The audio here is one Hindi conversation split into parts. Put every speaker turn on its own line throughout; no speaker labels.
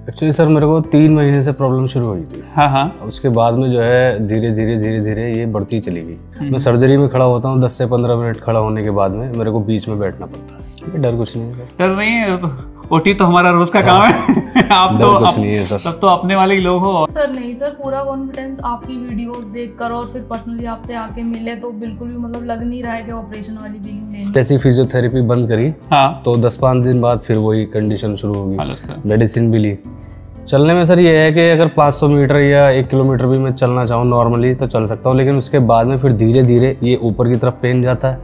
एक्चुअली सर मेरे को 3 महीने से प्रॉब्लम शुरू हुई थी।
हाँ।
उसके बाद में जो है धीरे धीरे ये बढ़ती चली गई। मैं सर्जरी में खड़ा होता हूँ 10 से 15 मिनट खड़ा होने के बाद में मेरे को बीच में बैठना पड़ता है। डर कुछ नहीं है।
डर नहीं है, ओटी तो हमारा रोज का काम है। आप तो
कुछ नहीं है सर।
तब तो अपने वाले ही लोग हो।
सर नहीं सर, पूरा कॉन्फिडेंस आपकी वीडियोस देखकर और फिर पर्सनली आपसे आके मिले तो बिल्कुल भी मतलब लग नहीं रहा है कि ऑपरेशन वाली फीलिंग लेनी।
जैसी फिजियोथेरेपी बंद करी तो 10-5 दिन बाद फिर वही कंडीशन शुरू होगी। मेडिसिन भी ली। चलने में सर ये है कि अगर 500 मीटर या 1 किलोमीटर भी मैं चलना चाहूँ नॉर्मली तो चल सकता हूँ, लेकिन उसके बाद में फिर धीरे धीरे ये ऊपर की तरफ पेन जाता है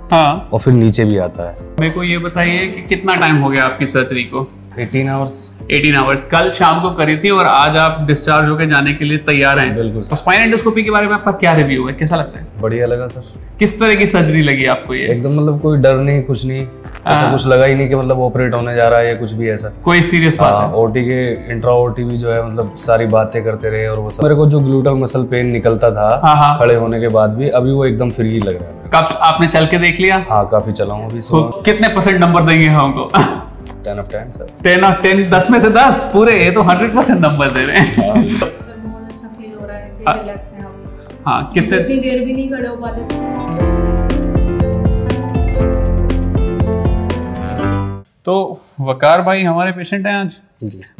और फिर नीचे भी आता है।
मेरे को ये बताइए कि कितना टाइम हो गया आपकी सर्जरी को?
18 आवर्स।
18 आवर्स कल शाम को करी थी और आज आप डिस्चार्ज होकर जाने के लिए तैयार हैं।
बिल्कुल।
स्पाइन एंडोस्कोपी के बारे में आपका क्या रिव्यू है, कैसा लगता है?
बढ़िया लगा सर।
किस तरह की सर्जरी लगी आपको? ये
एकदम मतलब कोई डर नहीं, कुछ नहीं, ऐसा कुछ लगा ही नहीं कि मतलब ऑपरेट होने जा रहा है या कुछ भी ऐसा।
कोई सीरियस बात है?
ओटी के इंट्रा ओटी भी जो है मतलब सारी बातें करते रहे और वो सब। मेरे को जो ग्लूटल मसल पेन निकलता था खड़े होने के बाद भी, अभी वो एकदम फ्री लग रहा है।
कब आपने चल के देख लिया?
हाँ काफी चला हूँ अभी।
कितने % नंबर देंगे हमको?
10 of 10 सर।
10 of 10, 10 में से 10 पूरे, ये तो 100% नंबर दे रहे हैं।
सर बहुत अच्छा फील हो रहा है कि रिलैक्स हैं अभी।
हाँ, कितने
इतनी देर भी नहीं खड़े हो पाते।
तो वकार भाई हमारे पेशेंट हैं आज।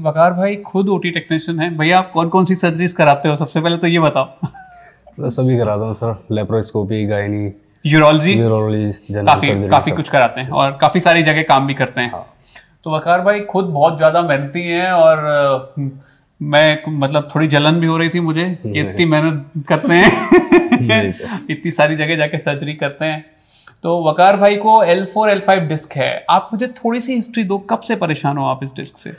वकार भाई खुद ओटी टेक्नीशियन हैं। भैया आप कौन कौन सी सर्जरीज कराते हो? सबसे पहले तो ये बताओ।
तो सभी कराता हूँ sir, laparoscopy, gynae,
urology,
general
काफी कुछ कराते हैं और काफी सारी जगह काम भी करते हैं। तो वकार भाई खुद बहुत ज्यादा मेहनती हैं और मैं मतलब थोड़ी जलन भी हो रही थी मुझे कि इतनी मेहनत करते हैं। इतनी सारी जगह जाके सर्जरी करते हैं। तो वकार भाई को L4 L5 डिस्क है। आप मुझे थोड़ी सी हिस्ट्री दो, कब से परेशान हो आप इस डिस्क से?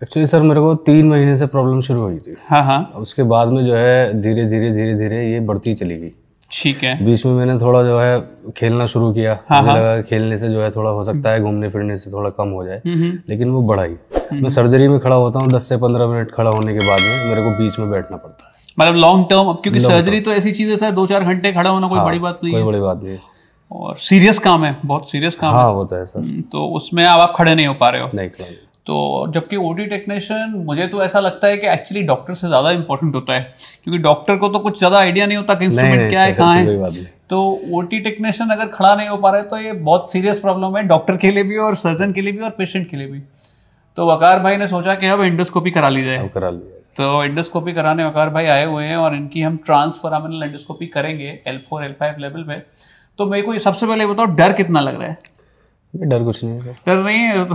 एक्चुअली सर मेरे को 3 महीने से प्रॉब्लम शुरू हुई थी।
हाँ।
उसके बाद में जो है धीरे धीरे ये बढ़ती चली गई।
ठीक है।
बीच में मैंने थोड़ा जो है खेलना शुरू किया। मुझे लगा खेलने से जो है थोड़ा हो सकता है घूमने फिरने से थोड़ा कम हो जाए, लेकिन वो बढ़ा ही। मैं सर्जरी में खड़ा होता हूँ 10 से 15 मिनट खड़ा होने के बाद में मेरे को बीच में बैठना पड़ता है।
मतलब लॉन्ग टर्म? अब क्योंकि सर्जरी तो ऐसी चीज है सर, 2-4 घंटे खड़ा होना कोई बड़ी बात नहीं है।
कोई बड़ी बात नहीं।
और सीरियस काम है, बहुत सीरियस काम है।
हाँ होता है सर।
तो उसमें आप खड़े नहीं हो पा रहे हो?
नहीं।
तो जबकि ओटी टेक्नीशियन मुझे तो ऐसा लगता है कि एक्चुअली डॉक्टर से ज्यादा इंपॉर्टेंट होता है, क्योंकि डॉक्टर को तो कुछ ज्यादा आइडिया नहीं होता कि इंस्ट्रूमेंट क्या है, कहाँ है। तो ओटी टेक्नीशियन अगर खड़ा नहीं हो पा रहे तो ये बहुत सीरियस प्रॉब्लम है, डॉक्टर के लिए भी और सर्जन के लिए भी और पेशेंट के लिए भी। तो वकार भाई ने सोचा कि अब एंडोस्कोपी करा ली जाए। तो एंडोस्कोपी कराने वकार भाई आए हुए हैं और इनकी हम ट्रांसफोरामिनल एंडोस्कोपी करेंगे L4 L5 लेवल पे। तो मेरे को सबसे पहले बताओ, डर कितना लग रहा है?
डर कुछ नहीं है।
डर नहीं है,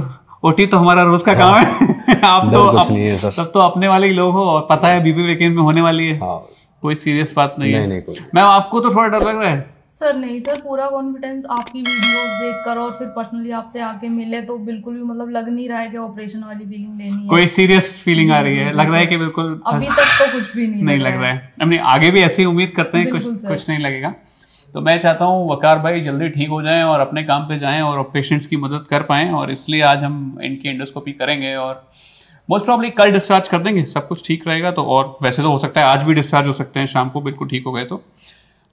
ओटी तो हमारा रोज का काम है। आप तो
कुछ नहीं है सर।
तब तो अपने वाले ही लोग हो और पता है बीबी वीकेंड में होने वाली है। कोई सीरियस बात नहीं है।
नहीं कोई।
मैम आपको तो थोड़ा डर लग रहा है?
सर नहीं सर, पूरा कॉन्फिडेंस आपकी वीडियोस देखकर और फिर पर्सनली आपसे आके मिले तो बिल्कुल भी मतलब लग नहीं रहा है कि ऑपरेशन वाली फीलिंग लेनी है।
कोई सीरियस फीलिंग आ रही है? लग रहा है कि बिल्कुल
अभी तक तो कुछ भी नहीं
लग रहा है। हमने आगे भी ऐसी उम्मीद करते हैं कुछ नहीं लगेगा। तो मैं चाहता हूँ वकार भाई जल्दी ठीक हो जाएं और अपने काम पे जाएं और पेशेंट्स की मदद कर पाएं, और इसलिए आज हम इनकी एंडोस्कोपी करेंगे और मोस्ट प्रॉब्ली कल डिस्चार्ज कर देंगे। सब कुछ ठीक रहेगा तो, और वैसे तो हो सकता है आज भी डिस्चार्ज हो सकते हैं शाम को, बिल्कुल ठीक हो गए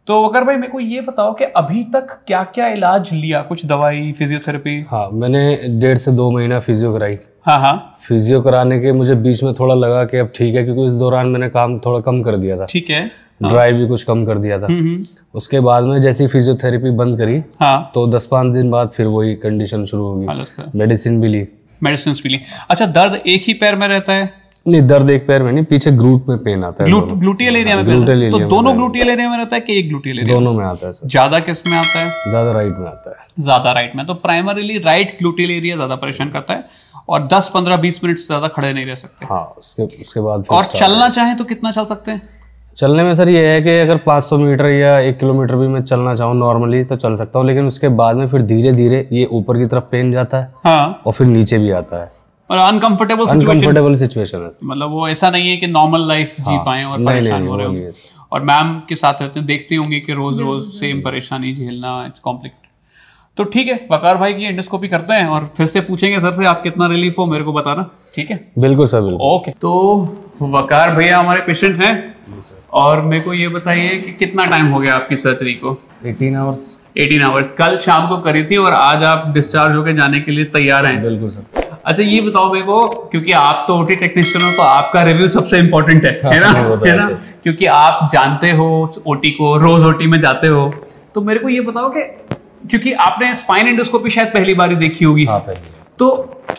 तो वकार भाई मेरे को ये बताओ कि अभी तक क्या क्या इलाज लिया? कुछ दवाई, फिजियोथेरेपी?
हाँ मैंने 1.5 से 2 महीना फिजियो कराई।
हाँ।
फिजियो कराने के मुझे बीच में थोड़ा लगा कि अब ठीक है, क्योंकि इस दौरान मैंने काम थोड़ा कम कर दिया था।
ठीक है।
ड्राइव भी कुछ कम कर दिया था। उसके बाद में जैसी फिजियोथेरेपी बंद करी तो 10-5 दिन बाद फिर वही कंडीशन शुरू होगी। मेडिसिन भी ली।
अच्छा, दर्द एक ही पैर में रहता है?
नहीं, दर्द एक पैर में नहीं, पीछे ग्लूट में पेन आता है।
ग्लूटियल एरिया में? तो दोनों ग्लूटियल एरिया में रहता है कि एक ग्लूटियल एरिया?
दोनों में आता है सर।
ज्यादा किस में आता है?
ज्यादा राइट में आता है।
ज्यादा राइट में। तो प्राइमरीली राइट ग्लूटियल एरिया ज्यादा परेशान करता है और 10-15-20 मिनट से ज्यादा खड़े नहीं रह सकते।
हाँ, उसके बाद
और चलना चाहे तो कितना चल सकते हैं?
चलने में सर ये है कि अगर 500 मीटर या 1 किलोमीटर भी मैं चलना चाहूँ नॉर्मली तो चल सकता हूँ, लेकिन उसके बाद में फिर धीरे धीरे ये ऊपर की तरफ पेन जाता है और फिर नीचे भी आता है।
और अनकंफर्टेबल सिचुएशन है। मतलब वो ऐसा नहीं है कि नॉर्मल लाइफ जी पाए और परेशान हो रहे हो। और मैम के साथ रहते हैं, देखती होंगी कि रोज सेम परेशानी झेलना, इट्स कॉम्प्लिकेटेड। तो ठीक है, वकार भाई की एंडोस्कोपी करते हैं और फिर से पूछेंगे सर से आप कितना रिलीफ हो मेरे को बताना। ठीक है?
बिल्कुल सर, बिल्कुल।
ओके। तो वकार भैया हमारे पेशेंट हैं और मेरे को ये बताइए कि कितना टाइम हो गया आपकी सर्जरी को?
18 आवर्स।
कल शाम को करी थी और आज आप डिस्चार्ज होकर जाने के लिए तैयार हैं?
बिल्कुल सर।
अच्छा ये बताओ मेरे को, क्योंकि आप तो ओटी टेक्नीशियन हो तो आपका रिव्यू सबसे इम्पोर्टेंट है ना, है ना, क्योंकि आप जानते हो ओटी को, रोज ओटी में जाते हो, तो मेरे को ये बताओ कि क्योंकि आपने स्पाइन एंडोस्कोपी शायद पहली बार ही देखी होगी, तो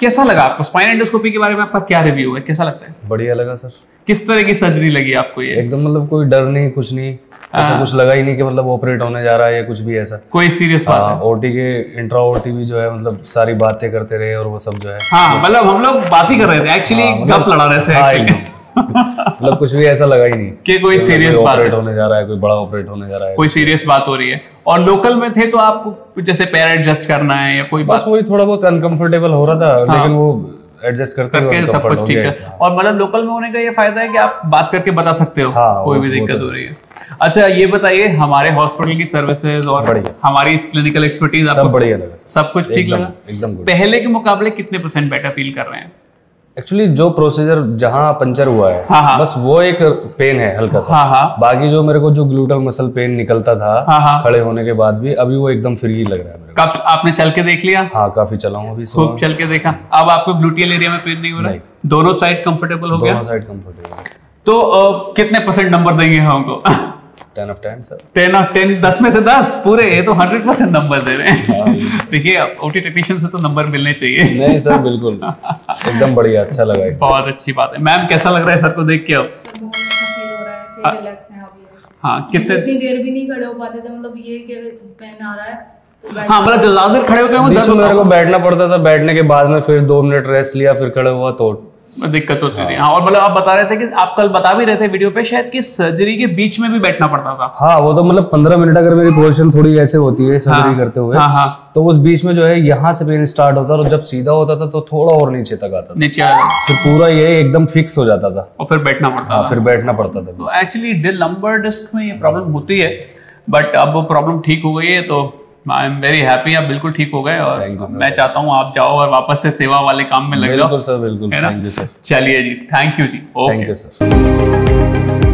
कैसा लगा आपको स्पाइन एंडोस्कोपी के बारे में? आपका क्या रिव्यू है, कैसा लगता है?
बढ़िया लगा सर।
किस तरह की सर्जरी लगी आपको ये?
एकदम मतलब कोई डर नहीं, कुछ नहीं, ऐसा कुछ लगा ही नहीं कि मतलब ऑपरेट होने जा रहा है या कुछ भी ऐसा,
कोई सीरियस बात है?
ओटी के इंट्रा ओटी भी जो है मतलब सारी बातें करते रहे और वो सब जो है,
हाँ मतलब हम लोग बात ही कर रहे थे एक्चुअली, गप लड़ा रहे थे
मतलब कुछ भी ऐसा लगा ही नहीं
कि कोई सीरियस बात
ऑपरेट होने जा रहा है, कोई बड़ा ऑपरेट होने जा रहा है,
कोई सीरियस बात हो रही है। और लोकल में थे तो आपको जैसे पैर एडजस्ट करना है या कोई
बस वही थोड़ा बहुत अनकंफर्टेबल हो रहा था, लेकिन वो एडजस्ट करते हुए
सब कुछ ठीक है। और मतलब लोकल में होने का ये फायदा है कि आप बात करके बता सकते हो, कोई भी दिक्कत हो रही है। अच्छा ये बताइए, हमारे हॉस्पिटल की सर्विसेज और हमारी क्लिनिकल एक्सपर्टीज आपको
सब बढ़िया लगा?
सब कुछ ठीक लगा
एकदम।
पहले के मुकाबले कितने % बेटर फील कर रहे हैं?
एक्चुअली जो प्रोसीजर जहाँ पंचर हुआ है, बस वो एक पेन है हल्का सा, बाकी जो मेरे को जो ग्लूटल मसल पेन निकलता था खड़े होने के बाद भी, अभी वो एकदम फ्री लग रहा है मेरे को।
कब आपने चल के देख लिया?
हाँ काफी चला हूँ अभी,
खूब चल के देखा। अब आपको ग्लूटियल एरिया में पेन नहीं हो रहा है? दोनों साइड कंफर्टेबल हो गया?
दोनों साइड कंफर्टेबल।
तो कितने % नंबर देंगे हम तो?
10 of 10 सर।
10 of 10, 10 में से 10 पूरे, ये तो 100% नंबर दे रहे हैं। देखिए ओटी टेक्नीशियन से तो नंबर मिलने चाहिए।
नहीं सर बिल्कुल, एकदम बढ़िया, अच्छा लगा,
बहुत अच्छी बात है। मैम कैसा लग रहा है सर को देख के? अब
बहुत अच्छा फील हो रहा है कि रिलैक्स हैं अभी।
हाँ कितने
इतनी देर भी नहीं खड़े हो पाते थे, मतलब ये कि पेन आ रहा है तो
हाँ मतलब ज्यादा देर खड़े होते हैं
बीच में मेरे को बैठना पड़ता था, बैठने के बाद में फिर 2 मिनट रेस्ट लिया, फिर खड़े हुआ तो
दिक्कत होती थी। हाँ और मतलब आप बता रहे थे कि आप कल बता भी रहे थे वीडियो पे शायद कि सर्जरी के बीच में भी बैठना पड़ता था।
हाँ वो तो मतलब 15 मिनट अगर मेरी पोजीशन थोड़ी ऐसे होती है सर्जरी करते हुए, तो उस बीच में जो है यहाँ से पेन स्टार्ट होता था और जब सीधा होता था तो थोड़ा और नीचे तक आता था,
नीचे आ जाता,
फिर पूरा ये एकदम फिक्स हो जाता था
और फिर बैठना पड़ता था।
फिर बैठना पड़ता था।
तो एक्चुअली लंबर डिस्क में ये प्रॉब्लम होती है, बट अब वो प्रॉब्लम ठीक हो गई है, तो आई एम वेरी हैप्पी, आप बिल्कुल ठीक हो गए। और मैं चाहता हूँ आप जाओ और वापस से सेवा वाले काम में लग जाओ।
बिल्कुल सर, बिल्कुल, थैंक यू सर।
चलिए जी, थैंक यू जी,
थैंक यू सर।